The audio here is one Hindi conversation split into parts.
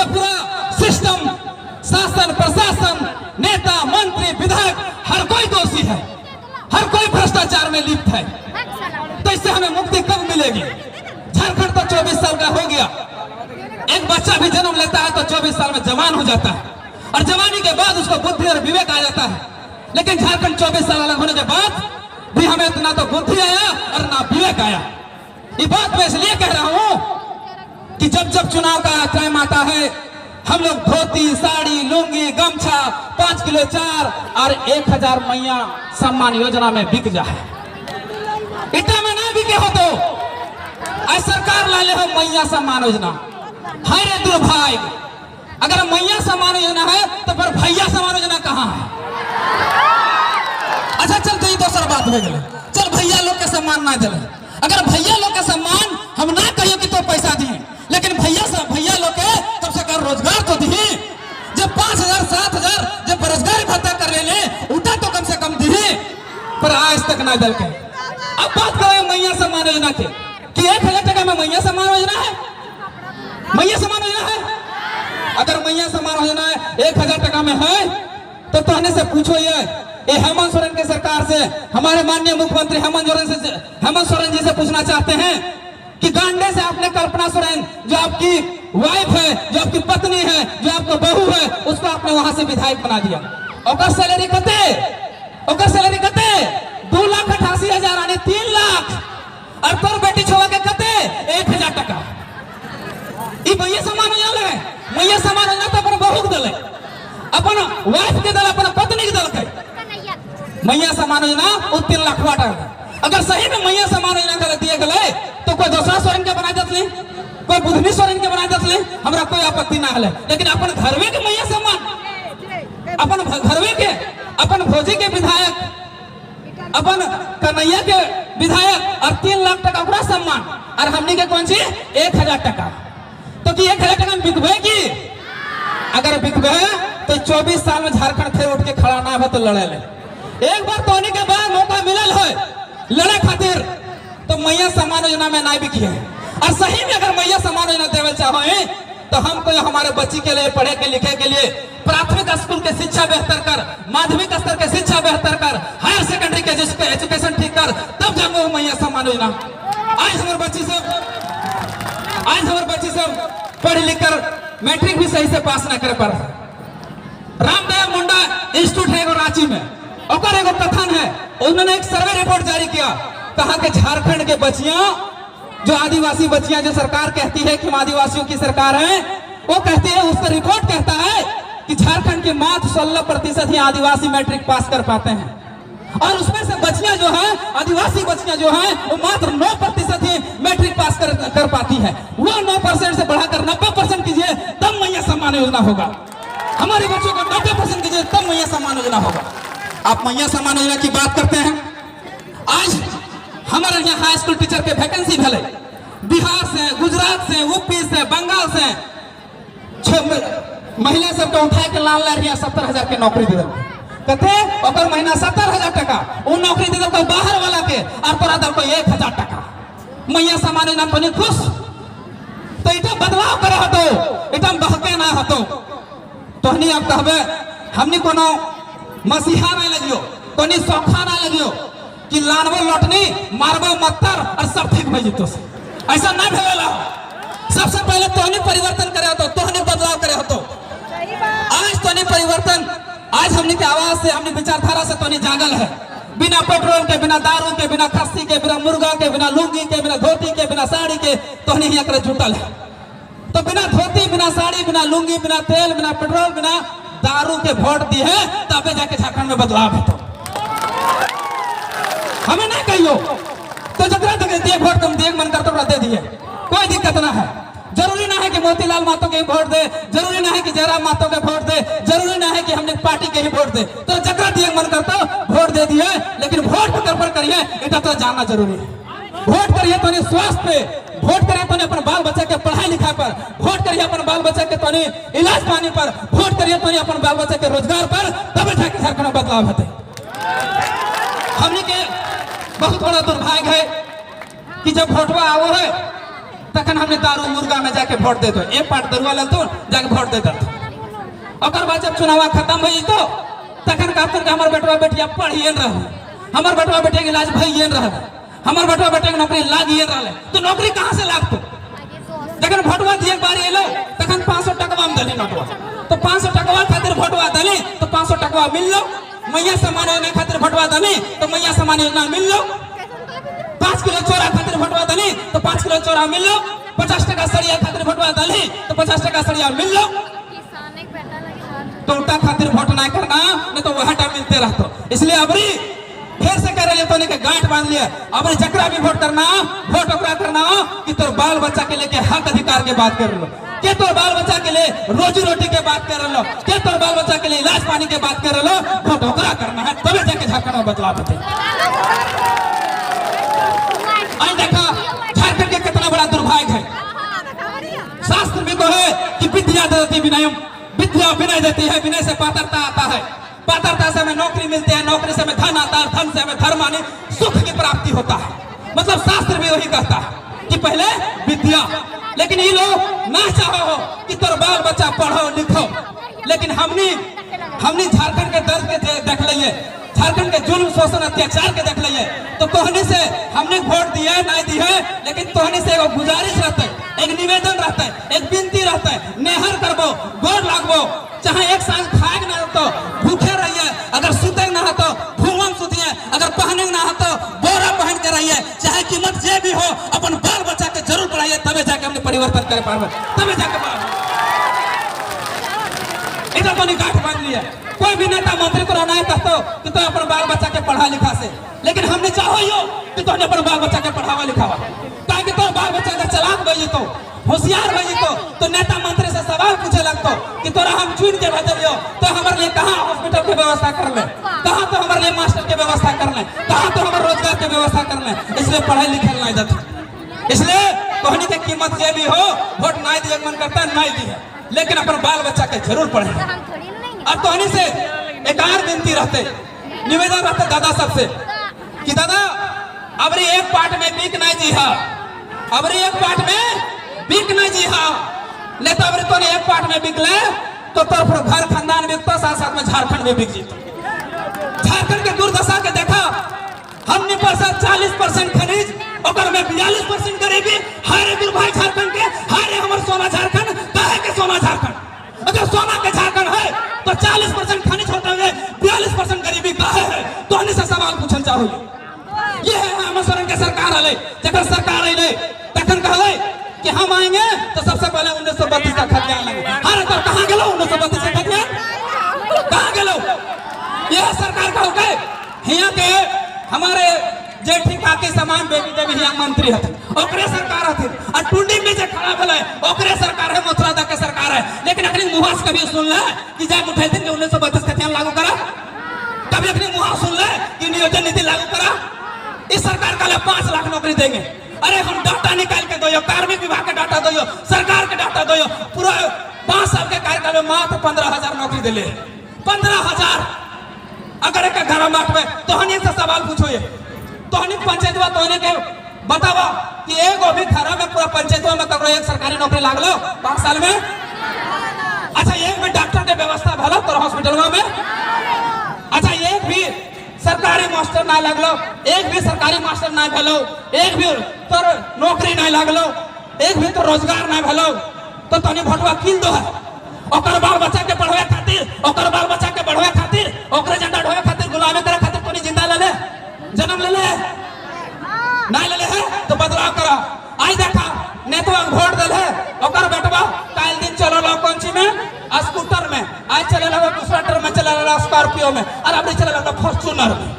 ये पूरा सिस्टम, शासन प्रशासन, नेता मंत्री विधायक, हर कोई दोषी है, हर कोई भ्रष्टाचार में लिप्त है। तो इससे हमें मुक्ति कब मिलेगी? झारखंड तो 24 साल का हो गया, एक बच्चा भी जन्म लेता है तो 24 साल में जवान हो जाता है, और जवानी के बाद उसको बुद्धि और विवेक आ जाता है। लेकिन झारखंड 24 साल अलग होने के बाद भी हमें इतना तो बुद्धि आया और ना विवेक आया। ये बात मैं इसलिए कह रहा हूं कि जब जब चुनाव का टाइम आता है, हम लोग धोती साड़ी लुंगी गमछा 5 किलो चार और 1000 मैया सम्मान योजना में बिक जाए। इतना में ना बिके हो तो आज सरकार ला ले हो मैया सम्मान योजना। हाय रे दुर्भाग्य, अगर मैया सम्मान योजना है तो फिर भैया सम्मान योजना कहाँ है? अच्छा चल तो ये दूसरा बात हो गई, चल भैया लोग के सम्मान ना दिले। अगर भैया लोग के सम्मान हम ना कहिए कि तो पैसा दिए, लेकिन भैया लोग के कम से कम रोजगार तो दिए। जब 5000 7000 जब बेरोजगारी भत्ता कर ले उठा तो कम से कम दिए, पर आज तक ना दल के। अब बात करें मैया सम्मान योजना की कि 1000 टका में मैया सम्मान योजना है, मैया सम्मान योजना है। अगर मैया सम्मान योजना 1000 टका में है तो कहने से पूछो ये हेमंत सोरेन की सरकार से, हमारे माननीय मुख्यमंत्री हेमंत सोरेन जी से पूछना चाहते हैं कि गांडे से आपने कल्पना सोरेन जो आपकी वाइफ है, जो आपकी पत्नी है, जो आपको बहू है, उसको आपने वहां से विधायक बना दिया। और सैलरी कते 2,88,000 यानी 3 लाख, और पर बेटी छोड़ा के कते 1000 टका। ये मैया सम्मान योजना है। मैया सम्मान योजना तो अपन बहू के दल, अपन वाइफ के दल, अपन पत्नी के दल के मैया सम्मान योजना 3 लाख वाटा। अगर सही में मैया सम्मान योजना कर दिए गए तो कोई दूसरा सोरेन के बना देते, कोई बुधनी सोरेन के बना देते, हमरा कोई आपत्ति ना है। लेकिन अपन घरवे के मैया सम्मान, अपन घरवे के, अपन भोजी के विधायक, अपन कन्हैया के विधायक और 3 लाख टका पूरा सम्मान, और हमने के कौन सी 1000 टका। तो कि 1000 टका में बिकबे की? अगर बिकबे तो 24 साल में झारखंड फिर उठ के खड़ा ना हो तो लड़े ले। एक बार तो के बाद मौका मिलल है लड़े खातिर, तो मैया सम्मान योजना में ना बिकी है। और सही में अगर मैया सम्मान योजना देवे चाहे तो हमको हमारे बच्ची के लिए, पढ़े के लिखे के लिए, प्राथमिक स्कूल के शिक्षा बेहतर कर, माध्यमिक स्तर के शिक्षा बेहतर कर, हायर सेकेंडरी के एजुकेशन ठीक कर, तब जाऊंगा मैया सम्मान योजना। आज हमारे बच्ची सब पढ़ लिख कर मैट्रिक भी सही से पास ना कर पा रहे। रामदेव मुंडा इंस्टीट्यूट है रांची में, और एगो कथन है, उन्होंने एक सर्वे रिपोर्ट जारी किया, कहा कि झारखंड के बच्चियां, जो आदिवासी बच्चियां, जो सरकार कहती है कि हम आदिवासियों की सरकार है, वो कहती है, उसका रिपोर्ट कहता है कि झारखंड के मात्र 16% ही आदिवासी मैट्रिक पास कर पाते हैं, और उसमें से बच्चियां जो है, आदिवासी बच्चियां जो है, वो मात्र 9% ही मैट्रिक पास कर पाती है। वो 9% से बढ़ाकर 90% कीजिए तब मैया सम्मान योजना होगा। हमारे बच्चों को 90% कीजिए तब मैया सम्मान योजना होगा। आप मैया सम्मान योजना की बात करते हैं। आज हमारे यहाँ हाई स्कूल टीचर के वैकेंसी भले बिहार से, गुजरात से, यूपी से, बंगाल से महिला सबके उठा के लाल ला रही 70,000 के नौकरी दे दे कहते और महीना 70,000 टका वो नौकरी दे दे बाहर वाला के, और तोरा दल को 1000 टका। मैया सम्मान योजना बनी खुश तो इतना बदलाव करे हतो, इतना बहके ना हतो। तो हनी आप कहबे हमनी कोनो मसीहा ना लगियो, कोनी सौखा ना लगियो कि लानबो लौटनी मारबो मत्तर और सब ठीक भई जतो। ऐसा ना भेला। सबसे पहले तोहनी परिवर्तन करे हो, तोहनी बदलाव करे हो। आज तोहनी परिवर्तन, आज हमनी के आवाज से, हमनी विचारधारा से तोहनी जागल है। बिना पेट्रोल के, बिना दारू के, बिना खस्सी के, बिना मुर्गा के, बिना लुंगी के, बिना धोती के, बिना साड़ी के तोहनी यहाँ करे जुटल है। तो बिना धोती, बिना साड़ी, बिना लुंगी, बिना तेल, बिना पेट्रोल, बिना दारू के वोट दी है, तबे जाके झारखंड में बदलाव है। तो हमें नहीं कहियो तो जगह दिए वोट तुम देख मन करते दे दिए, कोई दिक्कत ना है। जरूरी ना है कि मोतीलाल महतो के वोट दे, जरूरी ना है कि जयराम महतो के वोट दे, जरूरी ना है कि हमने पार्टी के ही वोट दे। तो जगह दिए मन करता वोट दे दिए, लेकिन वोट पर करिए इतना तो जानना जरूरी है। वोट करिए तो नहीं स्वास्थ्य पे, वोट करिए तो नहीं अपने बाल बच्चा के पढ़ाई लिखाई पर, वोट करिए अपने बाल बच्चा के तो नहीं इलाज पानी पर, वोट करिए तो नहीं अपने बाल बच्चा के रोजगार पर, तब जाके झारखंड में बदलाव होते। हमने के बहुत बड़ा दुर्भाग्य है कि जब वोटवा आओ है तखन हमने दारू मुर्गा में जाके वोट देते एक पार्ट दरुआ ललतो जाके वोट देते और बाद जब चुनाव खत्म हुई तो तखन कहते हमार बेटवा बेटिया पढ़िए रह हमार बेटवा बेटिया के इलाज भइए रह हमार बेटवा बेटिया के नौकरी लागिए रहा तो नौकरी कहाँ से लागतो जखन भोटवा दिए बारी एलो तखन 500 टकवा में दली नोटवा तो 500 टकवा खातिर भोटवा दली तो 500 टकवा मिल लो मैया सम्मान योजना खातिर भोटवा दली तो मैया सम्मान योजना मिल लो 5 किलो चोरा खातिर भोटवा दली तो 5 किलो चोरा मिल लो 50 टका सड़िया खातिर भोटवा दली तो 50 टका सड़िया मिल लो तो उल्टा खातिर वोट ना करना नहीं तो वह टाइम मिलते रहते इसलिए अबरी फिर से कह रहे तो नहीं गांठ बांध लिया अबरी जकरा भी वोट करना वोट ओकरा करना कि तोर बाल बच्चा के लेके हक अधिकार के बात कर लो के तोर बाल बच्चा के लिए रोजी रोटी के बात कर लो के तोर बाल बच्चा के लिए इलाज पानी के बात कर लो वोट ओकरा करना है तबे जाके झारखंड में बदलाव होते आज देखा झारखंड के कितना बड़ा दुर्भाग्य है शास्त्र में तो है कि विद्या ददति विनयम विद्या विनय देती है विनय से पात्रता आता है पात्रता से हमें नौकरी मिलती है नौकरी से हमें धन आता है धन से हमें धर्म आने सुख की प्राप्ति होता है मतलब शास्त्र भी वही कहता है कि पहले विद्या लेकिन ये लोग ना चाहो हो कि तोर बाल बच्चा पढ़ो लिखो लेकिन हमने झारखंड के दर्द के देख लिए झारखंड के जुल्म शोषण अत्याचार के देख लिए तो तोहनी से हमने वोट दिया नहीं दिया लेकिन तोहनी से एक गुजारिश रहता है एक निवेदन रहता है एक विनती रहता है नेहर करबो गोर लागबो चाहे एक सांस खाए ना तो भूखे रहिए अगर सुते ना हो तो भूमन सुतिए अगर पहने ना हो तो बोरा पहन के रहिए चाहे कीमत जे भी हो अपन बाल बच्चा के जरूर पढ़ाइए तबे जाके हमने परिवर्तन कर पाएंगे तबे जाके इधर तो नहीं गांठ बांध लिया कोई भी नेता मंत्री को रहना है कहते कि तो अपन बाल बच्चा के पढ़ा लिखा से लेकिन हमने चाहो कि तो अपन बाल बच्चा के पढ़ावा लिखावा ताकि तो बाल बच्चा अगर चलाक बजी तो होशियार बजी तो नेता मंत्री से सवाल पूछे लगतो कि तोरा हम चुन के भेजलियो तो हमारे लिए कहाँ हॉस्पिटल की व्यवस्था कर ले कहाँ तो हमारे लिए मास्टर की व्यवस्था कर ले कहाँ तो हमारे रोजगार की व्यवस्था कर ले इसलिए पढ़ाई लिखाई नहीं जाती इसलिए कहने की कीमत ये भी हो वोट नहीं दिए मन करता नहीं दिए लेकिन अपन बाल बच्चा के जरूर पढ़े और तोहनी से एक और विनती रहते निवेदन रहते दादा सबसे कि दादा अबरी एक पार्ट में बिक नहीं जी हा अबरी एक पार्ट में बिक नहीं जी हा ले तो अबरी तो एक पार्ट में बिक ले तो तोर घर खानदान बिकता साथ साथ में झारखंड में बिक जीतो झारखंड के दुर्दशा के देखा हमने पर 40% खनिज और में 42% गरीबी हारे दुर्भाग्य झारखंड के हारे हमारे सोना झारखंड काहे के सोना झारखंड अगर सोना के झारखंड है तो 40% खनिज होते हुए 42% गरीबी काहे है तो हमने से सवाल पूछना चाहिए ये है हेमंत सोरेन के सरकार है जब सरकार है तखन कहले कि हम आएंगे तो सबसे पहले 1932 का खतियान लेंगे अरे तो कहां गेलो 1932 का खतियान कहां गेलो यह सरकार का हो गए हिया के हमारे जेठी काके समान बेबी देवी हिया मंत्री हथे ओकरे सरकार हथे और टुंडी में जे खड़ा भले ओकरे सरकार है मथुरा दा के सरकार है लेकिन अखनी मुहास कभी सुन ले कि जा उठे दिन 1932 खतियान लागू करा कभी अखनी मुहास सुन ले कि नियोजन नीति लागू करा इस सरकार का 5 लाख नौकरी देंगे अरे हम डाटा निकाल के दो कार्मिक विभाग का डाटा दो सरकार के डाटा दो पूरा 5 साल के कार्यकाल में मात्र 15,000 नौकरी दिले 15,000 अगर एक घर में तो हनी से सवाल पूछो ये तो हनी पंचायतवा तो के बतावा कि एक भी घर में पूरा पंचायतवा में करो एक सरकारी नौकरी लाग लो 5 साल में अच्छा एक भी डॉक्टर के व्यवस्था भलो तो हॉस्पिटल में अच्छा एक भी सरकारी मास्टर ना लगलो एक भी सरकारी मास्टर ना भलो एक भी तो नौकरी नहीं लगलो एक भी तो रोजगार नहीं भलो तो तनी भोटवा किल दो है ओकर बाल बच्चा के पढ़वे खातिर ओकर बाल बच्चा के बढ़वे खातिर ओकरे झंडा ढोवे खातिर गुलामी करे खातिर तनी जिंदा ले जन्म ले नहीं ले है तो बदलाव करा आज देखा नेतवा वोट दल है ओकर बेटवा काल दिन चलो लो कौनसी में स्कूटर में आज चले लो दूसरा टर्म में चले लो स्कॉर्पियो में और अबरी चले लो फॉर्च्यूनर में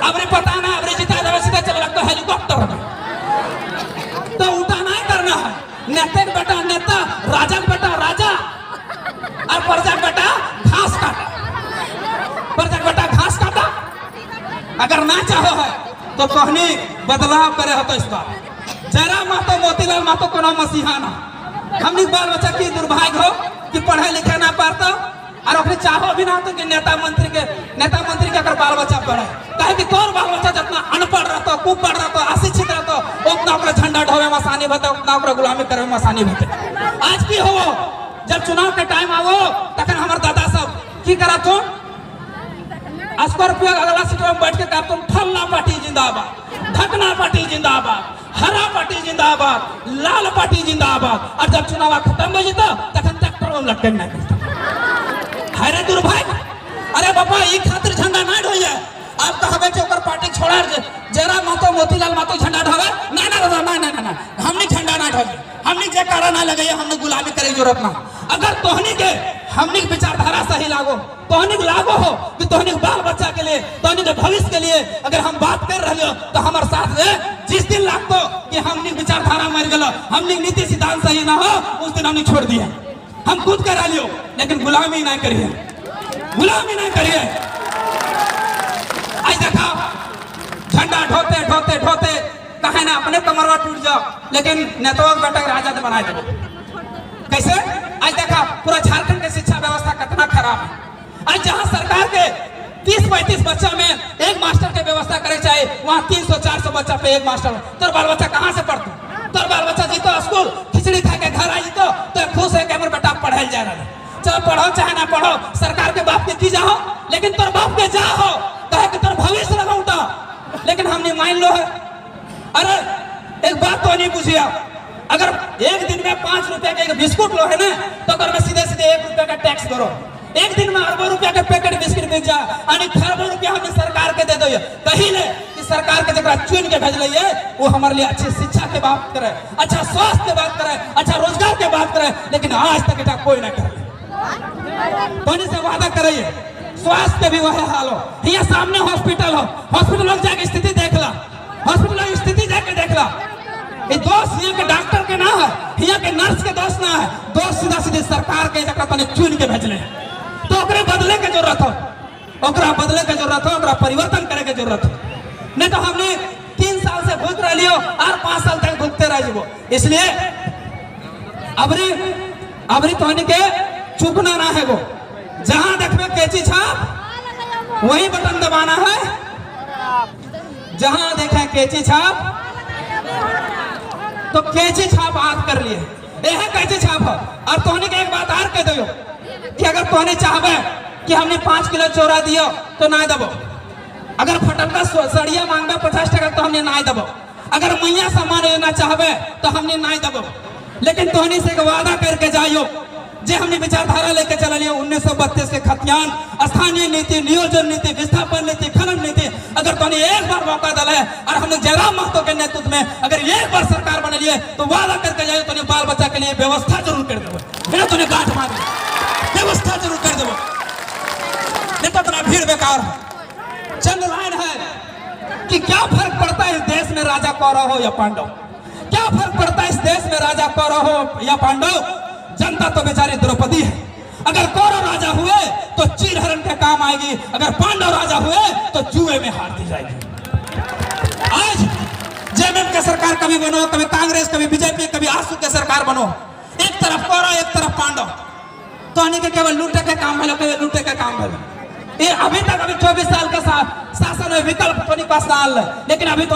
अबरी पता ना अबरी जिता देवे सीधा चले लो हेलीकॉप्टर में तो उल्टा नहीं करना है नेता का बेटा नेता राजा का बेटा राजा और प्रजा का बेटा घास काटा प्रजा का बेटा घास काटा अगर ना चाहो है तो कहनी बदलाव करे हो तो इस बार जरा मातो मोतीलाल मातो को नाम मसीहा ना हमने बाल बच्चा की दुर्भाग्य हो कि पढ़े लिखे ना पाता और अपने चाहो भी ना तो कि नेता मंत्री के अगर बाल बच्चा पढ़े, कहे कि तोर बाल बच्चा जितना अनपढ़ रहता, कुपढ़ रहता, अशिक्षित रहता, उतना ओकरा झंडा ढोवे में आसानी होता, उतना ओकरा गुलामी करे में आसानी होते। आज की हो जब चुनाव के टाइम आवो तखन हमार दादा सब की करा तो स्कॉर्पियो अगला सीट में बैठ के कहते तुम फलना पार्टी जिंदाबाद, ढकना पार्टी जिंदाबाद, हरा पार्टी जिंदाबाद, लाल पार्टी जिंदाबाद। और जब चुनाव खत्म हो जाता तखन ट्रैक्टर में लटकन नहीं करता। हाय रे दुर्भाग्य, अरे बाबा ये खातिर झंडा नहीं ढोइए। आप कहबे कि ओकर पार्टी छोड़ा जरा मातो मोतीलाल मातो झंडा ढोवे, ना ना ना ना ना हमने झंडा ना ढोवे, हमने जे कारण ना लगे, हमने गुलामी करे जरूरत ना। अगर तोहनी के हमनी विचारधारा सही लागो, तोहनी लागो हो कि तोहनी बाल बच्चा के लिए, तोहनी के भविष्य के लिए अगर हम बात कर रहे हो तो हमारे साथ जिस दिन लागतो कि हमनी विचारधारा मर गलो, हमनी नीति सिद्धांत सही ना हो, उस दिन हमने छोड़ दिया। हम खुद करा लियो लेकिन गुलामी नहीं करिए, गुलामी नहीं करिए। आज देखा झंडा ढोते ढोते ढोते कहे ना अपने कमरवा टूट जाओ, लेकिन नेतवा बेटा राजा तो बना दे। कैसे? आज देखा पूरा झारखंड की शिक्षा व्यवस्था कितना खराब है। आज जहां सरकार के 30-35 बच्चा में एक मास्टर की व्यवस्था करे चाहिए, वहां 300-400 बच्चा पे एक मास्टर। तोर बाल बच्चा कहां से पढ़ते? तोर बाल बच्चा जीतो स्कूल खिचड़ी खा के घर आई तो खुश है कि हमर बेटा पढ़ाई जा रहा है। चलो पढ़ो चाहे ना पढ़ो, सरकार के बाप के की जाओ, लेकिन तोर बाप के जाओ कहे कि तोर भविष्य लगा उठा। लेकिन हमने मान लो है। अरे एक बात तो नहीं पूछिए, अगर एक दिन में 5 रुपए के बिस्कुट लो है ना तो अगर मैं सीधे सीधे 1 रुपए का टैक्स करो, एक दिन में अरबों रुपया के पैकेट बिस्किट बिक जाए, यानी खरबों रुपया हमें सरकार के दे दो। कहीं ले कि सरकार के जगह चुन के भेज लिये वो हमारे लिए अच्छी शिक्षा के बात करे, अच्छा स्वास्थ्य के बात करे, अच्छा रोजगार के बात करे, लेकिन आज तक बेटा कोई ना करे। पानी से वादा करिए, स्वास्थ्य के भी वही हाल हो। यहाँ सामने हॉस्पिटल हो, हॉस्पिटल जाके स्थिति देख ला, हॉस्पिटल स्थिति जाके देख ला। ये दोस्त यहाँ के डॉक्टर के ना है, यहाँ के नर्स के दोस्त ना है, दोस्त सीधा सीधे सरकार के जगह तने चुन के भेजले। तो ओकरे बदले के जरूरत हो, ओकरा बदले के जरूरत हो, ओकरा परिवर्तन करे के जरूरत हो। नहीं तो हमने 3 साल से भूख रह लियो और 5 साल तक भूखते रह जीवो। इसलिए अबरी तोहनी के चुकना ना है। वो जहां देखबे कैची छाप वही बटन दबाना है, जहां देखें कैची छाप तो कैची छाप हाथ कर लिए, यह कैची छाप हो। और तोहनी के एक बात और कह दो कि अगर तोहनी चाहबे कि हमने 5 किलो चोरा दियो तो ना दबो, अगर फटल का सड़िया मांगबे 50 टका तो हमने ना दबो, अगर मैया सामान लेना चाहबे तो हमने ना दबो। लेकिन तोहनी से एक वादा करके जाइयो जे हमने विचारधारा लेके चल लियो 1932 के खतियान, स्थानीय नीति, नियोजन नीति, विस्थापन नीति, खनन नीति। अगर तोने एक बार मौका दिला है और हमने जयराम महतो के नेतृत्व में अगर एक बार सरकार बना लिए तो वादा करके जाइए तो बाल बच्चा के लिए व्यवस्था जरूर कर देवो, बिना तूने गांठ मार व्यवस्था जरूर कर देवो, नहीं तो इतना भीड़ बेकार है। चंद लाइन है कि क्या फर्क पड़ता है इस देश में राजा कौरव हो या पांडव, क्या फर्क पड़ता है इस देश में राजा कौरव हो या पांडव। जनता तो बेचारी द्रौपदी है, अगर कौरव राजा हुए तो चीरहरण के काम आएगी, अगर पांडव राजा हुए तो जुए में हार दी जाएगी। आज जेएमएम के सरकार कभी बनो, कभी कांग्रेस, कभी बीजेपी, कभी आसू के सरकार बनो, एक तरफ कौरव एक तरफ पांडव, तो आने के केवल लूटे के काम है, केवल लूटे के काम है। ये अभी तक 24 साल के शासन में विकल्प तो नहीं पास ना, लेकिन अभी तो